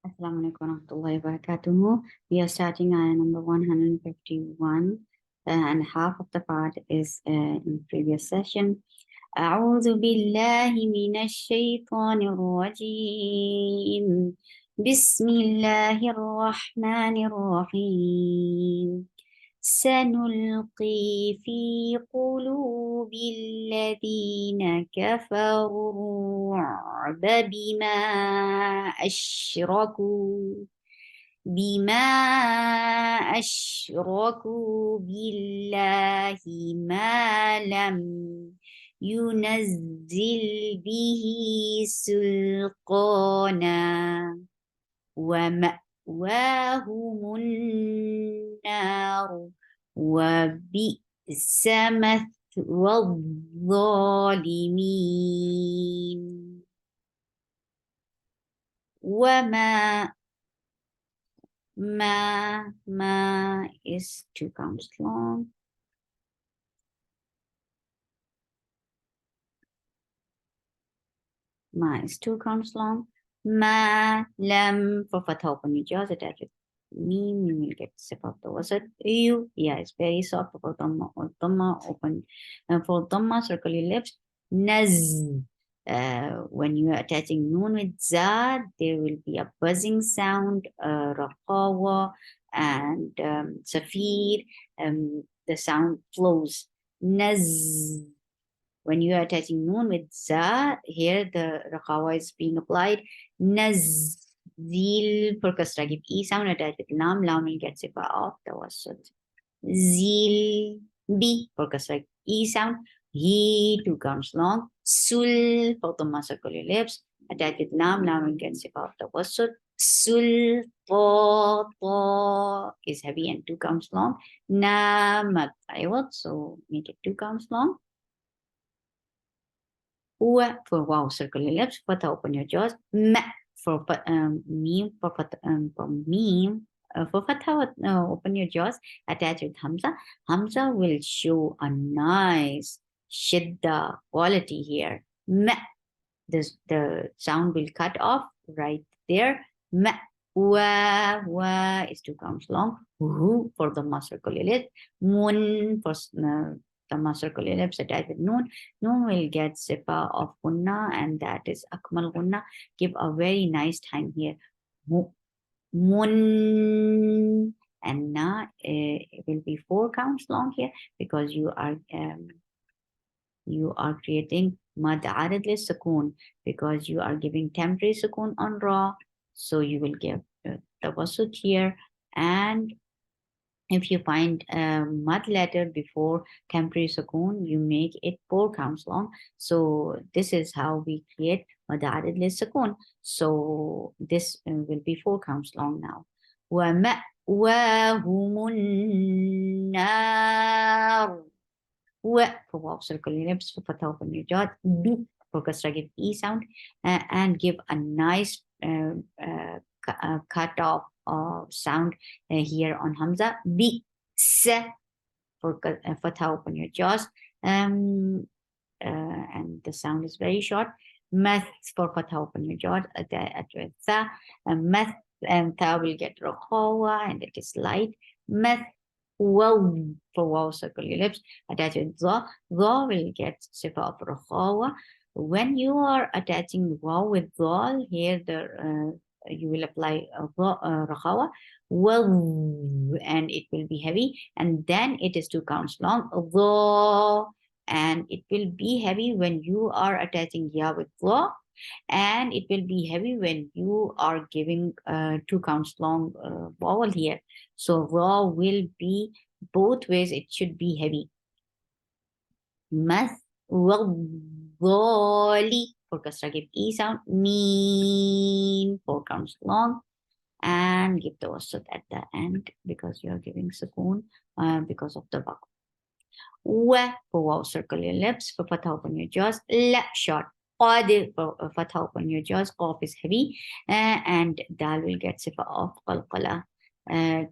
Assalamu alaikum warahmatullahi wabarakatuh. We are starting ayah number 151 and half of the part is in previous session. أعوذ بالله من الشيطان الرجيم بسم الله الرحمن الرحيم سنلقي في قلوب الذين كفروا الرعب بما أشركوا بالله ما لم ينزل به سلطانا ومأواهم النار وبئس مثوى الظالمين وما ما is 2 counts long. Ma is 2 counts long. Ma lam for fatha open your jaws attach it. Meme you will get sip of the was it you yeah it's very soft for dhamma or dhamma open for dhamma circle your lips. Naz when you are attaching noon with za, there will be a buzzing sound, raqawa and safir. The sound flows. Naz. When you are attaching noon with za, here the raqawa is being applied. Naz. Zil for kasra, give e sound attached with lam. Lam will get sifa off the wasut. Zil b for kasra, e sound. He 2 counts long. Sul for the circle your lips. Attached with lam. Lam will get sifa off the wasut. Sul to is heavy and 2 counts long. Namat ayawat, so make it 2 counts long. Wa for wow, circle your lips. Fatha, open your jaws. Ma for meme for meme. For fatha, open your jaws. Attach with hamza. Hamza will show a nice shidda quality here. Ma, the sound will cut off right there. Ma, wa is 2 counts long. Hu for the circle your lips. Mun for the circle your lips attached with noon. Noon will get sifa of gunna, and that is akmal gunna. Give a very nice time here. Mun and na it will be 4 counts long here because you are creating mad arid li sukoon because you are giving temporary sukoon on ra, so you will give tawassut here. And if you find a mud letter before temporary sukoon, you make it 4 counts long. So this is how we create madarid li sukoon. So this will be 4 counts long now. وَمَأْوَاهُمُ النَّارُ. For wow, circle your lips, for fatha, open your jaw. B for kasra, give e sound and give a nice cut off sound here on hamza. B se for fatha, open your jaws. And the sound is very short. Math for fatha, open your jaws. Tha math and tha will get rokhawa and it is light. Math. Well, for wow, circle your lips. Attach with dha. Dha will get sifa of rokhawa. When you are attaching wow with dha, here you will apply rakhawa, well, and it will be heavy, and then it is 2 counts long, though, and it will be heavy when you are attaching ya with dha, and it will be heavy when you are giving 2 counts long vowel here. So raw will be both ways, it should be heavy. Math Wali for kasra, give e sound. Meen 4 counts long, and give the wasat at the end because you are giving sukoon because of the vowel. Wa for wow, circle your lips. For fatha, open your jaws. La short. Qad for fatha, open your jaws. Qaf is heavy, and dal will get sifa of qalqala.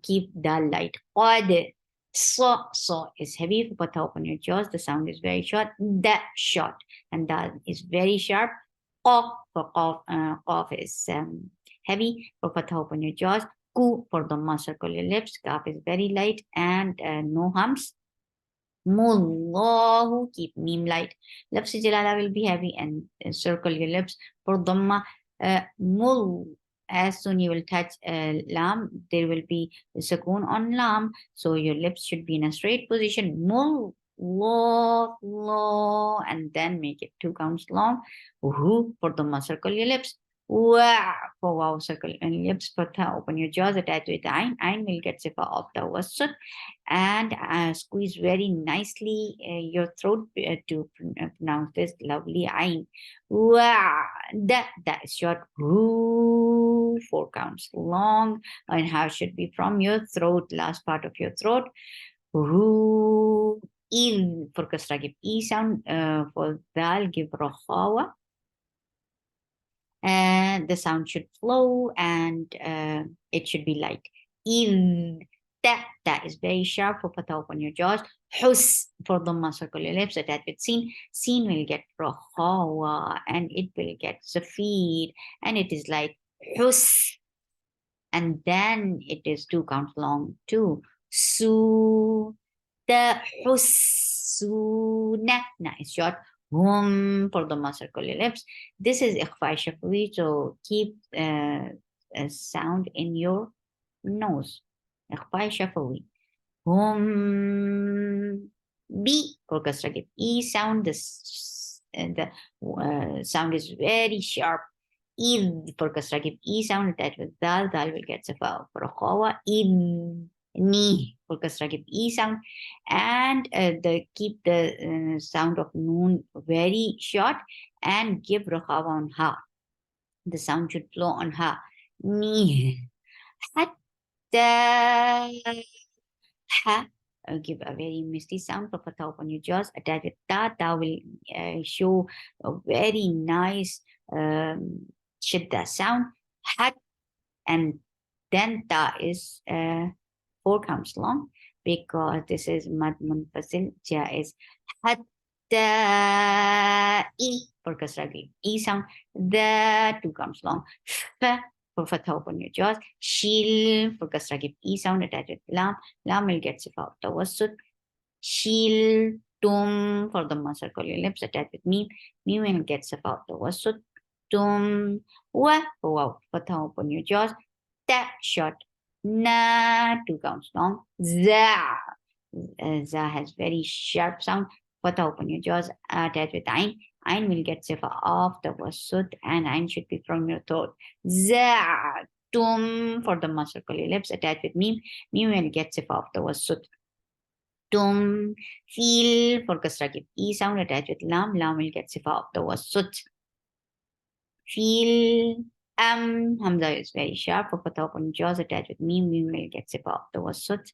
Keep dal light. Qad. So is heavy. For fatha, open your jaws. The sound is very short. Da short, and dal is very sharp. Qaf for qaf is heavy. For fatha, open your jaws. Ku, for dhamma, circle your lips. Kaf is very light and no humps. Mullahu, keep meme light. Lafz jalala will be heavy and circle your lips. For dhamma, mul, as soon you will touch lam, there will be sukoon on lam. So your lips should be in a straight position. Mul, lo, and then make it 2 counts long. Hu, for dhamma, circle your lips. Wow, for wow, circle your lips. Fatha, open your jaws, attach with ayn. Ayn will get sifa of the wasat and squeeze very nicely your throat to pronounce this lovely ayn. Wow, that is short. Ooh, 4 counts long, and how should be from your throat, last part of your throat. Ooh, in for kasra give e sound, for dal give rahawa. And the sound should flow and it should be light. In that is very sharp for fatha, open your jaws. Hus for dhamma, circle your lips, attach with sin. Sin will get rahawa and it will get safid and it is like hus. And then it is 2 counts long too. Su, the husuna, na is short. For the circle your lips. This is ikhfa shafawi, so keep a sound in your nose. Ikhfa shafawi. B for kasra give e sound. The sound is very sharp. Id for kasra give e sound attached with dal. Dal will get safa for khawa. Id ni for kasra give e sound, and keep the sound of noon very short and give rakhawa on ha. The sound should flow on ha. Ni hatta ha. Give a very misty sound for fatha, open your jaws, attach with ta. Ta will show a very nice shidda sound. Hat, and then ta is 4 counts long because this is mad munfasil. Ja is hatta e for kasra e sound. The 2 counts long. Fa for fatha, open your jaws. Shil for kasra e sound, attach with lam. Lam will get sifa of tawassut. Shil tum for the circle your lips, attach with meme. Meme will get sifa of tawassut. Tum wa for wow, fatha, open your jaws. Ta short. Na 2 counts long. Za, za has very sharp sound. Fatha, open your jaws, attach with ayn. Ayn will get sifa of the wasut and ayn should be from your throat. Za, tum for the circle your lips, attach with meme. Meme will get sifa of the wasut. Tum, feel for kasra give e sound, attach with lam. Lam will get sifa of the wasut. Feel, hamza is very sharp for fatha, open jaws, attached with meme. Meme will get sifa of the wasut.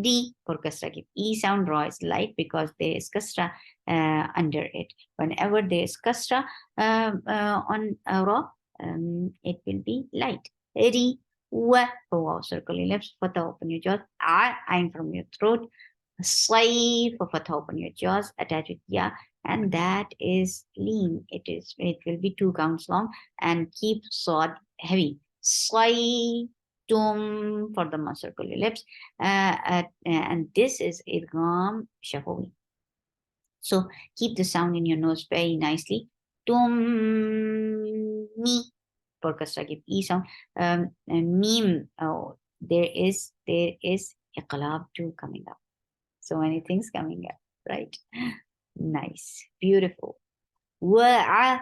D for kasra give e sound. Ra is light because there is kasra under it. Whenever there is kasra on ra, it will be light. Ri, wa for wow, circle your lips. Fatha, open your jaws. Ayn from your throat. Slay for fatha, open your jaws, attach with ya, and that is lean. It will be 2 counts long and keep sod heavy. Slay tum for the circle your lips, and this is idgham shafawi. So keep the sound in your nose very nicely. Tum mi for kasra give e sound. Meme. Oh, there is iqlab too coming up. So many things coming up, right? Nice, beautiful. وعصيتم.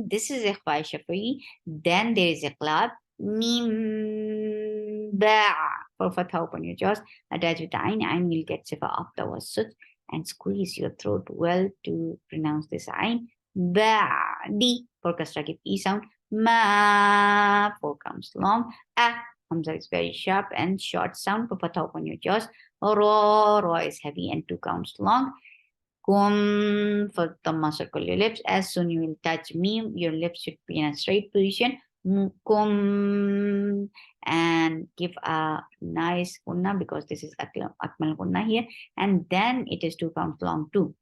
This is إخفاء شفوي. Then there is إقلاب. من باع for fatha, open your jaws, attach with ayn. Ayn will get sifa of tawassut and squeeze your throat well to pronounce this ayn. Ba'di for kasra give e sound. Ma 4 comes long. Hamza is very sharp and short sound for fatha, open your jaws. Ra is heavy and 2 counts long. Kum for dhamma, circle your lips. As soon you will touch meme, your lips should be in a straight position. Kum, and give a nice gunna because this is akmal gunna here, and then it is 2 counts long too.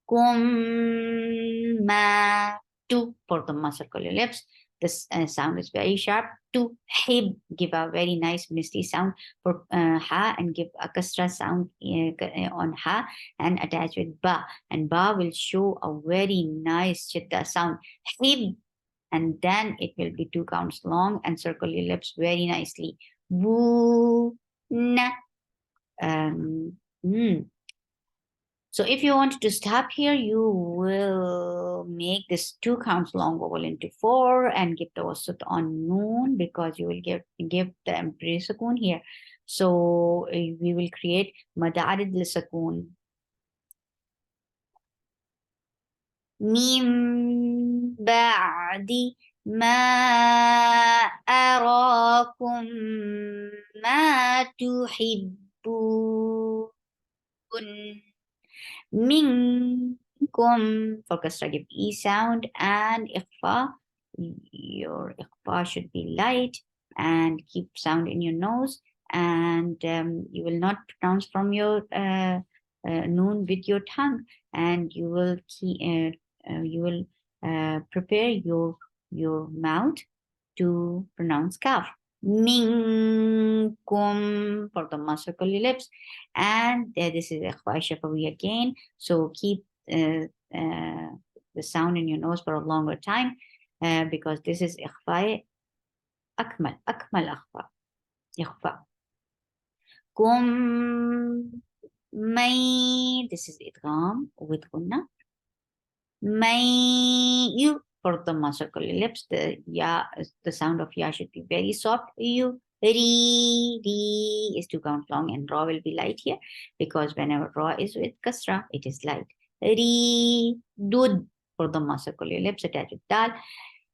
Kum ma To for the circle your lips. This sound is very sharp. To hib, give a very nice misty sound for ha, and give a kasra sound on ha and attach with ba. And ba will show a very nice shidda sound. Hib, and then it will be 2 counts long and circle your lips very nicely. Woo, na. Mm. So if you want to stop here, you will make this 2 counts long vowel into 4 and give the wasut on noon, because you will give the sukoon here. So we will create madarid lisakoon. Mim ba'di ma arakum ma tuhibbun. Minkum, focus give E sound, and ikhfa, your ikhfa should be light and keep sound in your nose, and you will not pronounce from your noon with your tongue, and you will prepare your mouth to pronounce kaf. Minkum for the circle lips, and this is ikhfa shafawi again. So keep the sound in your nose for a longer time, because this is ikhfa akmal ikhfa. Kum may, this is idgham with gunna. May you for the circle lips, the ya, the sound of ya should be very soft. You ri is 2 counts long, and ra will be light here, because whenever ra is with kasra, it is light. Ri dud for the circle lips, attached with dal,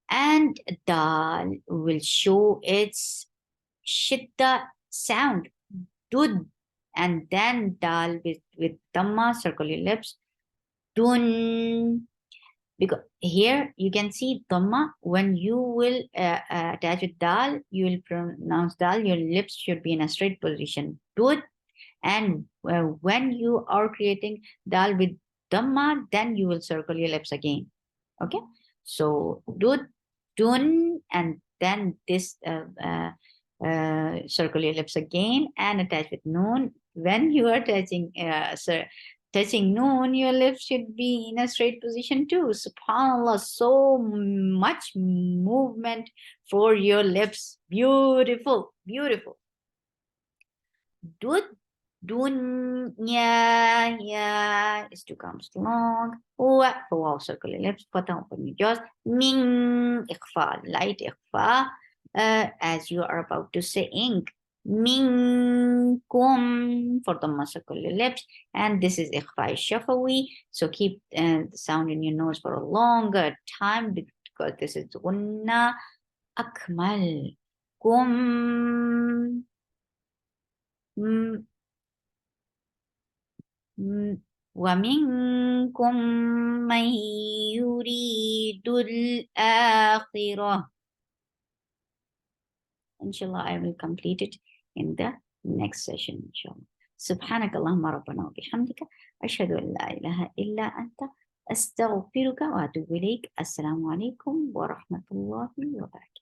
and dal will show its shidda sound, dud, and then dal with dhamma, circle your lips, dun. Because here you can see dhamma, when you will attach with dal, you will pronounce dal, your lips should be in a straight position, dud. And when you are creating dal with dhamma, then you will circle your lips again. Okay, so dud, dun, and then this circle your lips again and attach with noon. When you are touching noon, your lips should be in a straight position too. SubhanAllah, so much movement for your lips. Beautiful, beautiful. Dud, dunya, ya is 2 counts long. Wa, wow, circle your lips. Fatah, open your jaws. Ming, ikhfa, light ikhfa, as you are about to say ink. Minkum for the circle your lips, and this is ikhfa shafawi. So keep the sound in your nose for a longer time, because this is gunna akmal. Kum. ومنكم من يريد الآخرة. Inshallah, I will complete it in the next session, inshallah. سبحانك اللهم ربنا وبحمدك أشهد أن لا إله إلا أنت أستغفرك وأتوب إليك. السلام عليكم ورحمة الله وبركاته.